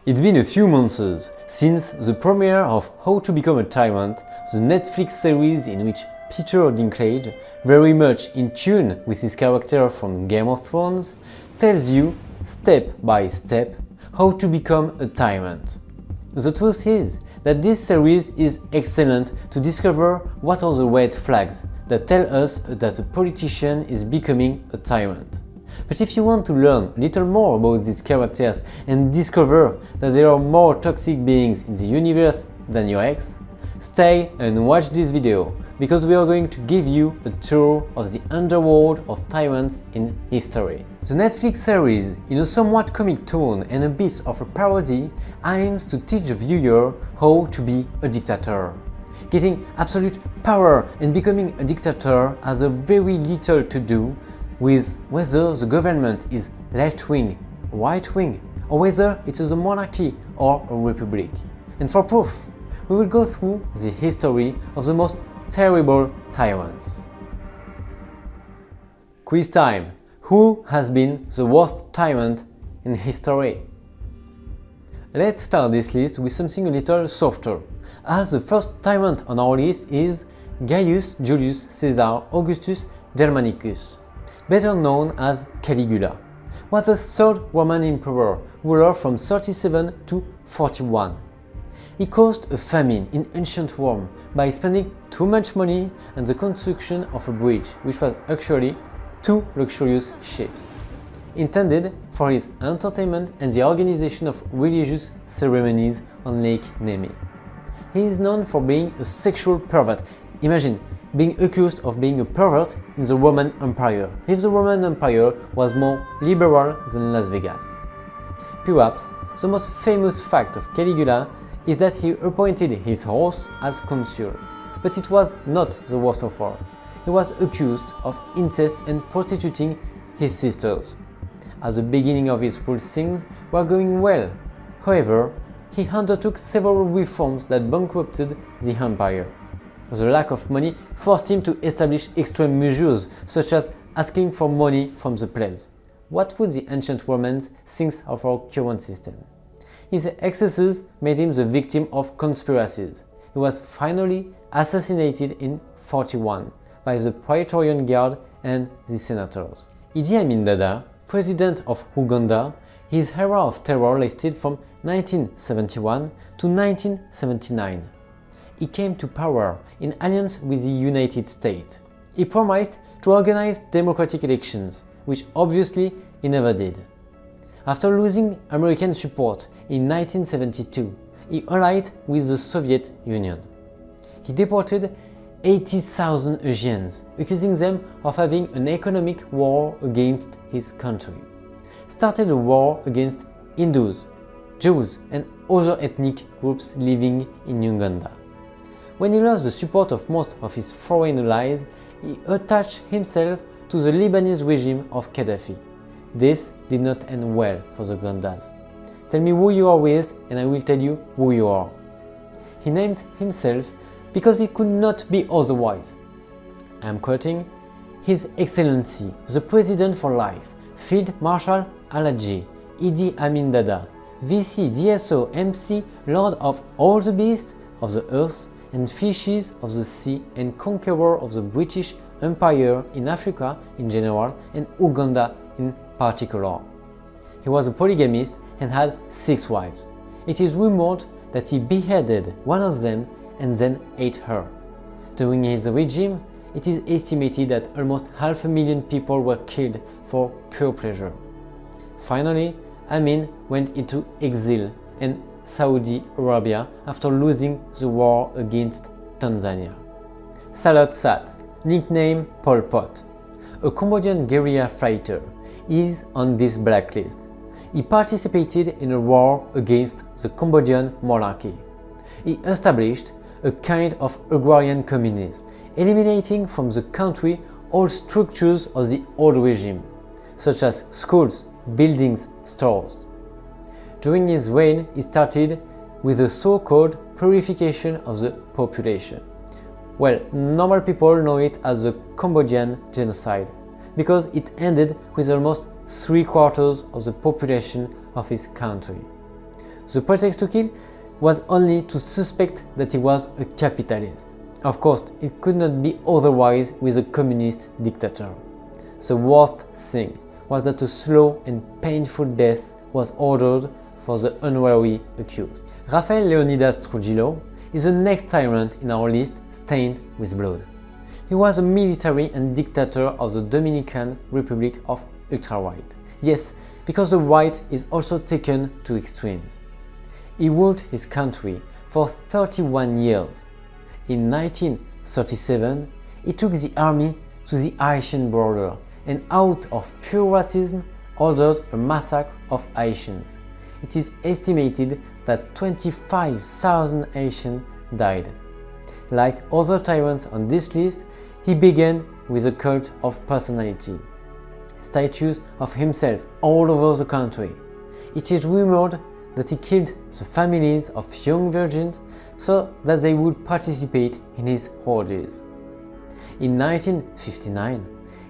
It's been a few months since the premiere of How to Become a Tyrant, the Netflix series in which Peter Dinklage, very much in tune with his character from Game of Thrones, tells you step by step how to become a tyrant. The truth is that this series is excellent to discover what are the red flags that tell us that a politician is becoming a tyrant. But if you want to learn a little more about these characters and discover that there are more toxic beings in the universe than your ex, stay and watch this video, because we are going to give you a tour of the underworld of tyrants in history. The Netflix series, in a somewhat comic tone and a bit of a parody, aims to teach the viewer how to be a dictator. Getting absolute power and becoming a dictator has a very little to do with whether the government is left-wing, right-wing, or whether it is a monarchy or a republic. And for proof, we will go through the history of the most terrible tyrants. Quiz time! Who has been the worst tyrant in history? Let's start this list with something a little softer, as the first tyrant on our list is Gaius Julius Caesar Augustus Germanicus, better known as Caligula, was the third Roman emperor, ruler from 37 to 41. He caused a famine in ancient Rome by spending too much money on the construction of a bridge, which was actually two luxurious ships, intended for his entertainment and the organization of religious ceremonies on Lake Nemi. He is known for being a sexual pervert. Imagine being accused of being a pervert in the Roman Empire, if the Roman Empire was more liberal than Las Vegas. Perhaps the most famous fact of Caligula is that he appointed his horse as consul, but it was not the worst of all. He was accused of incest and prostituting his sisters. At the beginning of his rule, things were going well. However, he undertook several reforms that bankrupted the empire. The lack of money forced him to establish extreme measures, such as asking for money from the plebs. What would the ancient Romans think of our current system? His excesses made him the victim of conspiracies. He was finally assassinated in 41 by the Praetorian Guard and the senators. Idi Amin Dada, president of Uganda, his era of terror lasted from 1971 to 1979. He came to power in alliance with the United States. He promised to organize democratic elections, which obviously he never did. After losing American support in 1972, he allied with the Soviet Union. He deported 80,000 Asians, accusing them of having an economic war against his country. Started a war against Hindus, Jews and other ethnic groups living in Uganda. When he lost the support of most of his foreign allies, he attached himself to the Lebanese regime of Gaddafi. This did not end well for the Ugandas. Tell me who you are with and I will tell you who you are. He named himself because he could not be otherwise. I am quoting, His Excellency, the President for Life, Field Marshal Alhaji Idi Amin Dada, VC DSO MC, Lord of all the beasts of the earth and fishes of the sea and conqueror of the British Empire in Africa in general and Uganda in particular. He was a polygamist and had 6 wives. It is rumored that he beheaded one of them and then ate her. During his regime, it is estimated that almost 500,000 people were killed for pure pleasure. Finally, Amin went into exile in Saudi Arabia after losing the war against Tanzania. Salat Sat, nicknamed Pol Pot, a Cambodian guerrilla fighter, is on this blacklist. He participated in a war against the Cambodian monarchy. He established a kind of agrarian communism, eliminating from the country all structures of the old regime, such as schools, buildings, stores. During his reign, he started with the so-called purification of the population. Well, normal people know it as the Cambodian genocide, because it ended with almost 3/4 of the population of his country. The pretext to kill was only to suspect that he was a capitalist. Of course, it could not be otherwise with a communist dictator. The worst thing was that a slow and painful death was ordered for the unwary accused. Rafael Leonidas Trujillo is the next tyrant in our list stained with blood. He was a military and dictator of the Dominican Republic of ultra-right. Yes, because the right is also taken to extremes. He ruled his country for 31 years. In 1937, he took the army to the Haitian border and out of pure racism ordered a massacre of Haitians. It is estimated that 25,000 Haitians died. Like other tyrants on this list, he began with a cult of personality. Statues of himself all over the country. It is rumored that he killed the families of young virgins so that they would participate in his orgies. In 1959,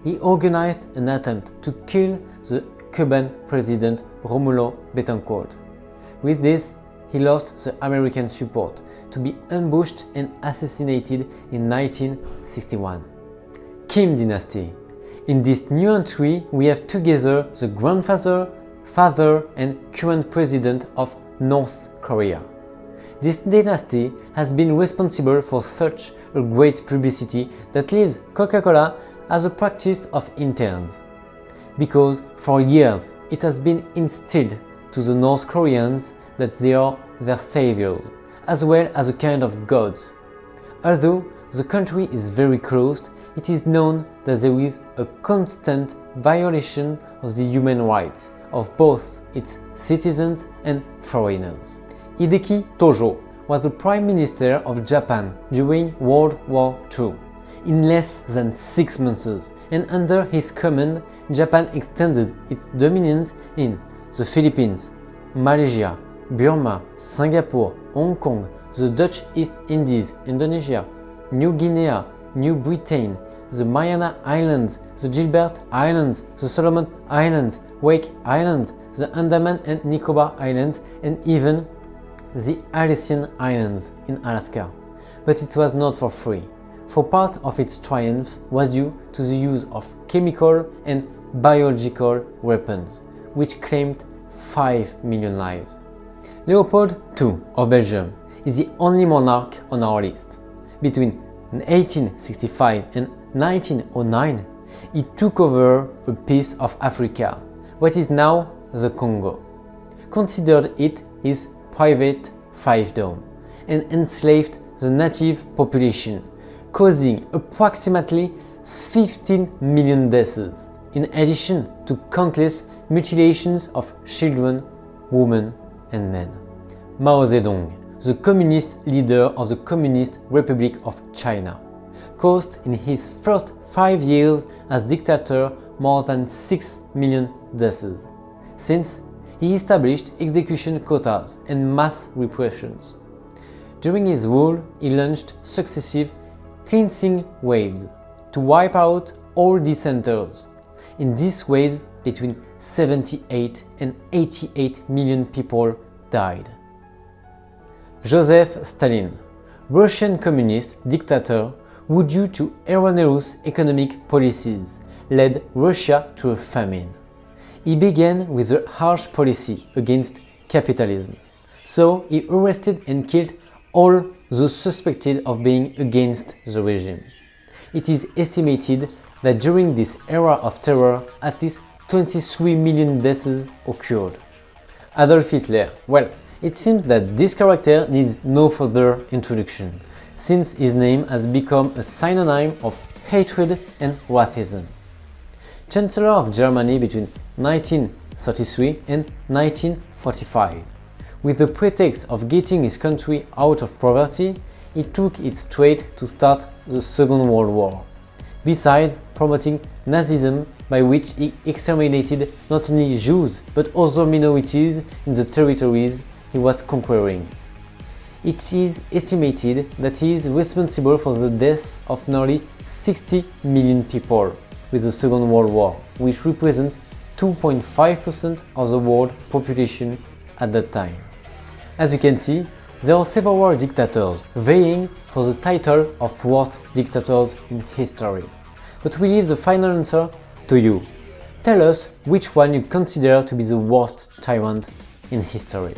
he organized an attempt to kill the Cuban president Romulo Betancourt. With this, he lost the American support to be ambushed and assassinated in 1961. Kim Dynasty. In this new entry, we have together the grandfather, father, and current president of North Korea. This dynasty has been responsible for such a great publicity that leaves Coca-Cola as a practice of interns. Because for years it has been instilled to the North Koreans that they are their saviors, as well as a kind of gods. Although the country is very closed, it is known that there is a constant violation of the human rights of both its citizens and foreigners. Hideki Tojo was the Prime Minister of Japan during World War II. In less than 6 months, and under his command, Japan extended its dominions in the Philippines, Malaysia, Burma, Singapore, Hong Kong, the Dutch East Indies, Indonesia, New Guinea, New Britain, the Mariana Islands, the Gilbert Islands, the Solomon Islands, Wake Islands, the Andaman and Nicobar Islands, and even the Aleutian Islands in Alaska. But it was not for free, for part of its triumph was due to the use of chemical and biological weapons, which claimed 5 million lives. Leopold II of Belgium is the only monarch on our list. Between 1865 and 1909, he took over a piece of Africa, what is now the Congo, considered it his private fiefdom, and enslaved the native population, causing approximately 15 million deaths, in addition to countless mutilations of children, women, and men. Mao Zedong, the communist leader of the Communist Republic of China, caused in his first 5 years as dictator more than 6 million deaths, since he established execution quotas and mass repressions. During his rule, he launched successive cleansing waves to wipe out all dissenters. In these waves, between 78 and 88 million people died. Joseph Stalin, Russian communist dictator who, due to erroneous economic policies, led Russia to a famine. He began with a harsh policy against capitalism, so he arrested and killed all those suspected of being against the regime. It is estimated that during this era of terror, at least 23 million deaths occurred. Adolf Hitler, well, it seems that this character needs no further introduction, since his name has become a synonym of hatred and racism. Chancellor of Germany between 1933 and 1945. With the pretext of getting his country out of poverty, he took it straight to start the Second World War, besides promoting Nazism, by which he exterminated not only Jews but other minorities in the territories he was conquering. It is estimated that he is responsible for the deaths of nearly 60 million people with the Second World War, which represents 2.5% of the world population at that time. As you can see, there are several dictators vying for the title of worst dictators in history. But we leave the final answer to you. Tell us which one you consider to be the worst tyrant in history.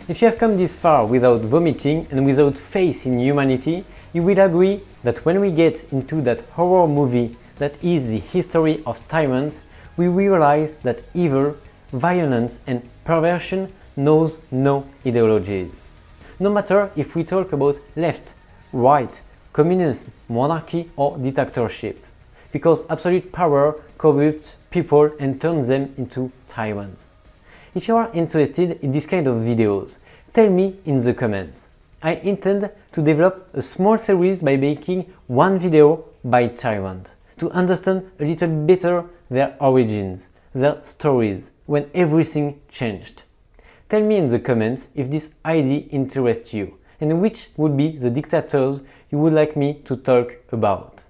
If you have come this far without vomiting and without faith in humanity, you will agree that when we get into that horror movie that is the history of tyrants, we realize that evil, violence and perversion knows no ideologies. No matter if we talk about left, right, communism, monarchy or dictatorship, because absolute power corrupts people and turns them into tyrants. If you are interested in this kind of videos, tell me in the comments. I intend to develop a small series by making one video by tyrant, to understand a little better their origins, their stories, when everything changed. Tell me in the comments if this idea interests you, and which would be the dictators you would like me to talk about.